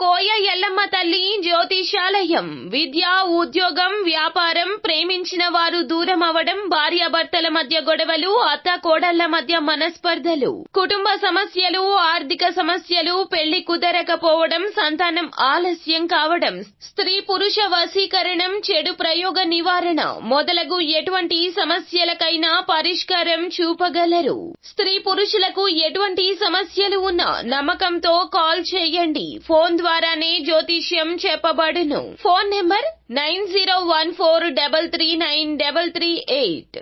కోయ ఎల్లమ్మ తల్లి జ్యోతిషాలయం. విద్య, ఉద్యోగం, వ్యాపారం, ప్రేమించిన వారు దూరం అవడం, భార్యాభర్తల మధ్య గొడవలు, అత్త కోడళ్ల మధ్య మనస్పర్ధలు, కుటుంబ సమస్యలు, ఆర్థిక సమస్యలు, పెళ్లి కుదరకపోవడం, సంతానం ఆలస్యం కావడం, స్త్రీ పురుష వశీకరణం, చెడు ప్రయోగ నివారణ మొదలగు ఎటువంటి సమస్యలకైనా పరిష్కారం చూపగలరు. స్త్రీ పురుషులకు ఎటువంటి సమస్యలు ఉన్నా నమ్మకంతో కాల్ చేయండి. ఫోన్ ద్వారానే జ్యోతిష్యం చెప్పబడును. Phone number 9014339338.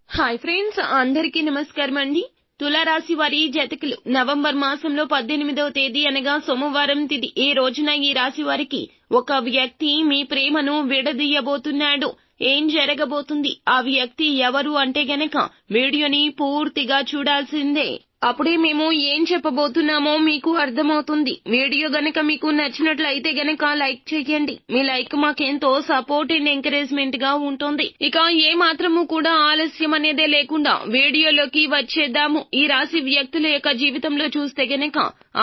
హాయ్ ఫ్రెండ్స్, అందరికీ నమస్కారం అండి. తులారాశి వారి జాతకులు నవంబర్ మాసంలో 18వ తేదీ అనగా సోమవారం తిథి ఈ రోజున ఈ రాశి వారికి ఒక వ్యక్తి మీ ప్రేమను విడదీయబోతున్నాడు. ఏం జరగబోతుంది, ఆ వ్యక్తి ఎవరు అంటే గనక వీడియోని పూర్తిగా చూడాల్సిందే. అప్పుడే మేము ఏం చెప్పబోతున్నామో మీకు అర్థమవుతుంది. వీడియో గనక మీకు నచ్చినట్లయితే గనక లైక్ చేయండి. మీ లైక్ మాకెంతో సపోర్ట్ అండ్ ఎంకరేజ్మెంట్ గా ఉంటుంది. ఇక ఏ మాత్రము కూడా ఆలస్యం అనేదే లేకుండా వీడియోలోకి వచ్చేద్దాము. ఈ రాశి వ్యక్తుల యొక్క జీవితంలో చూస్తే గనక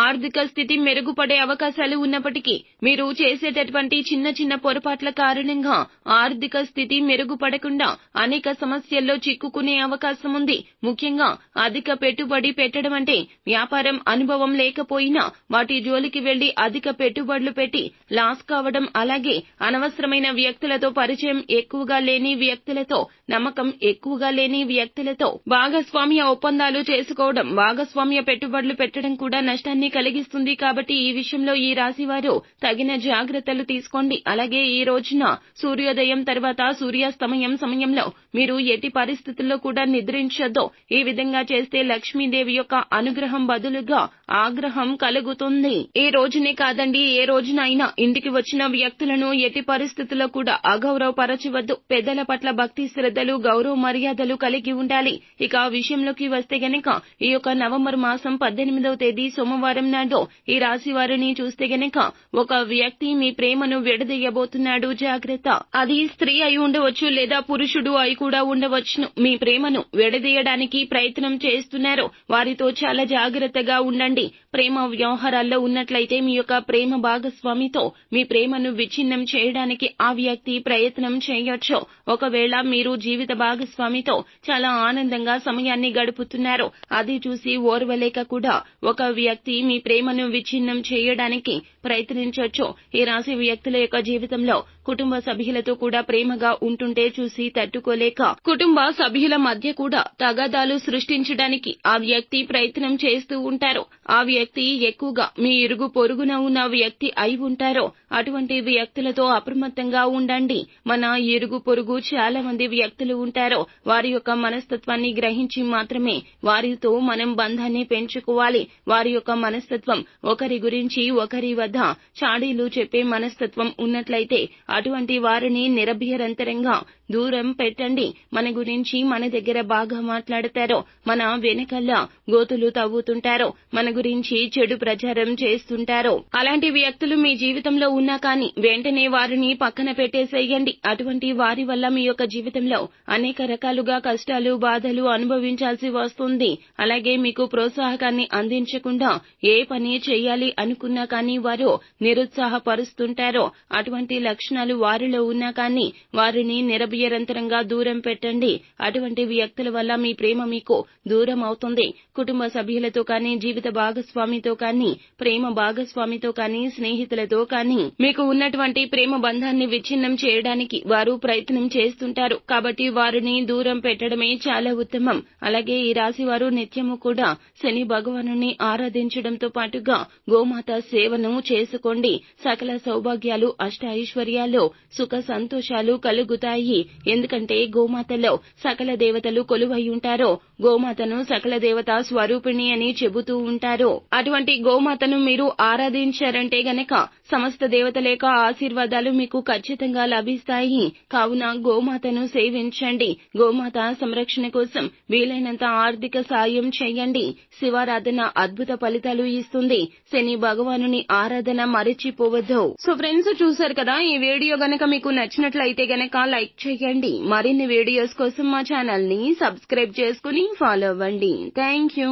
ఆర్థిక స్థితి మెరుగుపడే అవకాశాలు ఉన్నప్పటికీ మీరు చేసేటటువంటి చిన్న చిన్న పొరపాట్ల కారణంగా ఆర్థిక స్థితి మెరుగుపడకుండా అనేక సమస్యల్లో చిక్కుకునే అవకాశం ఉంది. ముఖ్యంగా అధిక పెట్టుబడి పెట్టడం అంటే వ్యాపారం అనుభవం లేకపోయినా వాటి జోలికి వెళ్లి అధిక పెట్టుబడులు పెట్టి లాస్ కావడం, అలాగే అనవసరమైన వ్యక్తులతో పరిచయం ఎక్కువగా లేని వ్యక్తులతో, నమ్మకం ఎక్కువగా లేని వ్యక్తులతో భాగస్వామ్య ఒప్పందాలు చేసుకోవడం, భాగస్వామ్య పెట్టుబడులు పెట్టడం కూడా నష్టాన్ని కలిగిస్తుంది. కాబట్టి ఈ విషయంలో ఈ రాశి వారు తగిన జాగ్రత్తలు తీసుకోండి. అలాగే ఈ రోజున సూర్యోదయం తర్వాత సూర్యాస్తమయం సమయంలో మీరు ఎట్టి పరిస్థితుల్లో కూడా నిద్రించొద్దు. ఈ విధంగా చేస్తే లక్ష్మీదేవి యొక్క అనుగ్రహం బదులుగా ఆగ్రహం కలుగుతుంది. ఏ రోజునే కాదండి, ఏ రోజునైనా ఇంటికి వచ్చిన వ్యక్తులను ఎట్టి పరిస్థితుల్లో కూడా అగౌరవపరచవద్దు. పెద్దల పట్ల భక్తి శ్రద్ధలు, గౌరవ మర్యాదలు కలిగి ఉండాలి. ఇక ఆ విషయంలోకి వస్తే గనక ఈ యొక్క నవంబర్ మాసం 18వ తేదీ సోమవారం నాడు ఈ రాశి వారిని చూస్తే గనక ఒక వ్యక్తి మీ ప్రేమను విడదీయబోతున్నాడు. జాగ్రత్త. అది స్త్రీ అయి ఉండవచ్చు లేదా పురుషుడు అయి కూడా ఉండవచ్చును. మీ ప్రేమను విడదీయడానికి ప్రయత్నం చేస్తున్నారు. వారితో చాలా జాగ్రత్తగా ఉండండి. ప్రేమ వ్యవహారాల్లో ఉన్నట్లయితే మీ యొక్క ప్రేమ భాగస్వామితో మీ ప్రేమను విచ్ఛిన్నం చేయడానికి ఆ వ్యక్తి ప్రయత్నం చేయొచ్చు. ఒకవేళ మీరు జీవిత భాగస్వామితో చాలా ఆనందంగా సమయాన్ని గడుపుతున్నారు, అది చూసి ఓర్వలేక కూడా ఒక వ్యక్తి మీ ప్రేమను విచ్ఛిన్నం చేయడానికి ప్రయత్నించొచ్చు. ఈ రాశి వ్యక్తుల యొక్క జీవితంలో కుటుంబ సభ్యులతో కూడా ప్రేమగా ఉంటుంటే చూసి తట్టుకోలేక కుటుంబ సభ్యుల మధ్య కూడా తగాదాలు సృష్టించడానికి ఆ వ్యక్తి ప్రయత్నం చేస్తూ ఉంటారు. ఆ వ్యక్తి ఎక్కువగా మీ ఇరుగు పొరుగున ఉన్న వ్యక్తి అయి ఉంటారో అటువంటి వ్యక్తులతో అప్రమత్తంగా ఉండండి. మన ఇరుగు పొరుగు చాలా మంది వ్యక్తులు ఉంటారో వారి యొక్క మనస్తత్వాన్ని గ్రహించి మాత్రమే వారితో మనం బంధాన్ని పెంచుకోవాలి. వారి యొక్క మనస్తత్వం ఒకరి గురించి ఒకరి వద్ద చాడీలు చెప్పే మనస్తత్వం ఉన్నట్లయితే అటువంటి వారిని నిరభ్యంతరంగా దూరం పెట్టండి. మన గురించి మన దగ్గర బాగా మాట్లాడతారో, మన వెనకల్లా గోతులు తవ్వుతుంటారో, మన గురించి చెడు ప్రచారం చేస్తుంటారో అలాంటి వ్యక్తులు మీ జీవితంలో ఉన్నా కానీ వెంటనే వారిని పక్కన పెట్టేసేయండి. అటువంటి వారి వల్ల మీ యొక్క జీవితంలో అనేక రకాలుగా కష్టాలు, బాధలు అనుభవించాల్సి వస్తుంది. అలాగే మీకు ప్రోత్సాహకాన్ని అందించకుండా ఏ పని చేయాలి అనుకున్నా కానీ వారు నిరుత్సాహపరుస్తుంటారో అటువంటి లక్షణాలు వారిలో ఉన్నా కానీ వారిని నిరభ్యంతరంగా దూరం పెట్టండి. అటువంటి వ్యక్తుల వల్ల మీ ప్రేమ మీకు దూరం అవుతుంది. కుటుంబ సభ్యులతో కానీ, జీవిత భాగస్వామితో కానీ, ప్రేమ భాగస్వామితో కానీ, స్నేహితులతో కానీ మీకు ఉన్నటువంటి ప్రేమ బంధాన్ని విచ్ఛిన్నం చేయడానికి వారు ప్రయత్నం చేస్తుంటారు. కాబట్టి వారిని దూరం పెట్టడమే చాలా ఉత్తమం. అలాగే ఈ రాశి వారు నిత్యము కూడా శని భగవానుని ఆరాధించడంతో పాటుగా గోమాత సేవను చేసుకోండి. సకల సౌభాగ్యాలు, అష్ట ఐశ్వర్యాలు, సుఖ సంతోషాలు కలుగుతాయి. ఎందుకంటే గోమాతలో సకల దేవతలు కొలువై ఉంటారో గోమాతను సకల దేవతా స్వరూపిణి అని చెబుతూ ఉంటారు. అటువంటి గోమాతను మీరు ఆరాధించారంటే గనక సమస్త దేవతల యొక్క ఆశీర్వాదాలు మీకు ఖచ్చితంగా లభిస్తాయి. కావున గోమాతను సేవించండి. గోమాత సంరక్షణ కోసం వీలైనంత ఆర్థిక సాయం చేయండి. శివారాధన అద్భుత ఫలితాలు ఇస్తుంది. శని భగవానుని ఆరాధన మరిచిపోవద్దు. సో ఫ్రెండ్స్, చూసారు కదా, ఈ వీడియో గనక మీకు నచ్చినట్లయితే గనక లైక్ చేయండి. మరిన్ని వీడియోస్ కోసం మా ఛానల్ ని సబ్స్క్రైబ్ చేసుకుని ఫాలో అవ్వండి. Thank you.